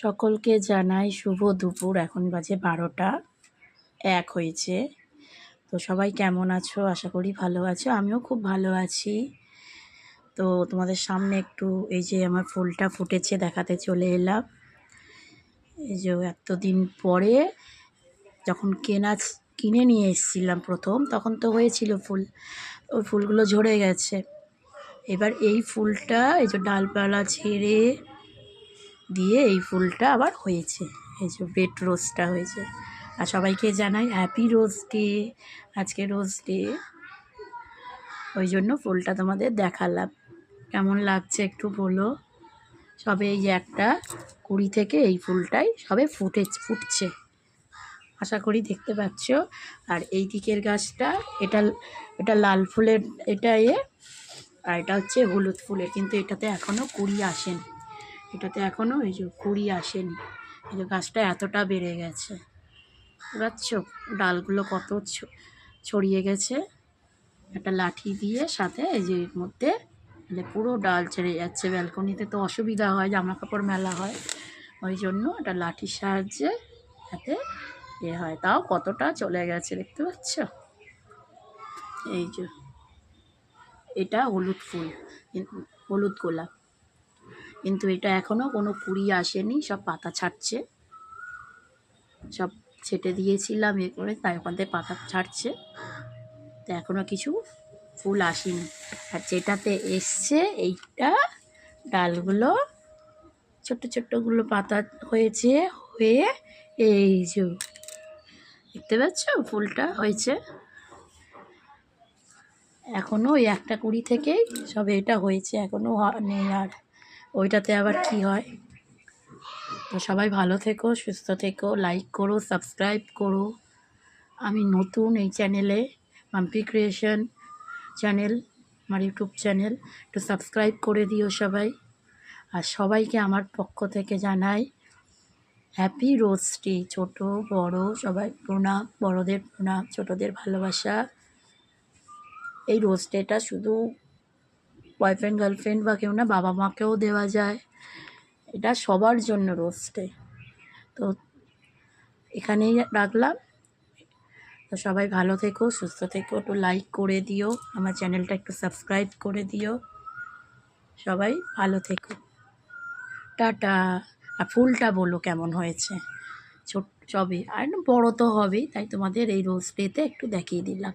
সকলকে জানাই শুভ দুপুর। এখন বাজে ১২টা ১ হয়েছে। তো সবাই কেমন আছো? আশা করি ভালো আছো। আমিও খুব ভালো আছি। তো তোমাদের সামনে একটু এই যে আমার ফুলটা ফুটেছে দেখাতে চলে এলাম। এই যে এতদিন পরে যখন কিনে নিয়ে এসেছিলাম প্রথম, তখন তো হয়েছিল ফুল, ওই ফুলগুলো ঝরে গেছে। এবার এই ফুলটা এই যে ডালপালা ছেড়ে দিয়ে এই ফুলটা আবার হয়েছে, এই যে রেড রোজটা হয়েছে। আর সবাইকে জানাই হ্যাপি রোজ ডে। আজকে রোজ ডে, ওই জন্য ফুলটা তোমাদের দেখালাম। কেমন লাগছে একটু বলো। সবে এই যে একটা কুড়ি থেকে এই ফুলটাই সবে ফুটছে, আশা করি দেখতে পাচ্ছ। আর এই দিকের গাছটা এটা লাল ফুলের, এটা আর এটা হচ্ছে হলুদ ফুলের, কিন্তু এটাতে এখনও কুড়ি আসেনি। এটাতে এখনও এই যে কুড়ি আসেনি। এই যে গাছটা এতটা বেড়ে গেছে, বুঝছ ডালগুলো কত ছড়িয়ে গেছে। একটা লাঠি দিয়ে সাথে এই যে এর মধ্যে পুরো ডাল ছেড়ে যাচ্ছে। ব্যালকনিতে তো অসুবিধা হয়, জামা কাপড় মেলা হয়, ওই জন্য একটা লাঠির সাহায্যে যাতে হয়। তাও কতটা চলে গেছে দেখতে পাচ্ছ। এই যে এটা হলুদ ফুল, হলুদ গোলাপ, কিন্তু এটা এখনও কোনো কুড়ি আসেনি। সব পাতা ছাড়ছে, সব ছেটে দিয়েছিলাম করে, তাই ওখান থেকে পাতা ছাড়ছে। তো এখনও কিছু ফুল আসেনি। আর যেটাতে এসছে এইটা ডালগুলো ছোট্ট ছোট্টগুলো পাতা হয়েছে, হয়ে এই যে দেখতে পাচ্ছ ফুলটা হয়েছে। এখনও ওই একটা কুড়ি থেকেই সবে এটা হয়েছে, এখনও নেই। আর ওইটাতে আবার কি হয়। তো সবাই ভালো থেকো, সুস্থ থেকো, লাইক করো, সাবস্ক্রাইব করো। আমি নতুন এই চ্যানেলে, মাম্পি ক্রিয়েশন চ্যানেল, আমার ইউটিউব চ্যানেল, একটু সাবস্ক্রাইব করে দিও সবাই। আর সবাইকে আমার পক্ষ থেকে জানাই হ্যাপি রোজ ডে। ছোটো বড় সবাই প্রণাম, বড়দের প্রণাম, ছোটোদের ভালোবাসা। এই রোজ ডেটা শুধু বয়ফ্রেন্ড গার্লফ্রেন্ড বা কেউ না, বাবা মাকেও দেওয়া যায়। এটা সবার জন্য রোজ ডে। তো এখানেই রাখলাম। তো সবাই ভালো থেকো, সুস্থ থেকো, একটু লাইক করে দিও, আমার চ্যানেলটা একটু সাবস্ক্রাইব করে দিও। সবাই ভালো থেকো, টাটা। আর ফুলটা বলো কেমন হয়েছে। ছোট সবই আর বড় তো হবেই, তাই তোমাদের এই রোজ ডেতে একটু দেখিয়ে দিলাম।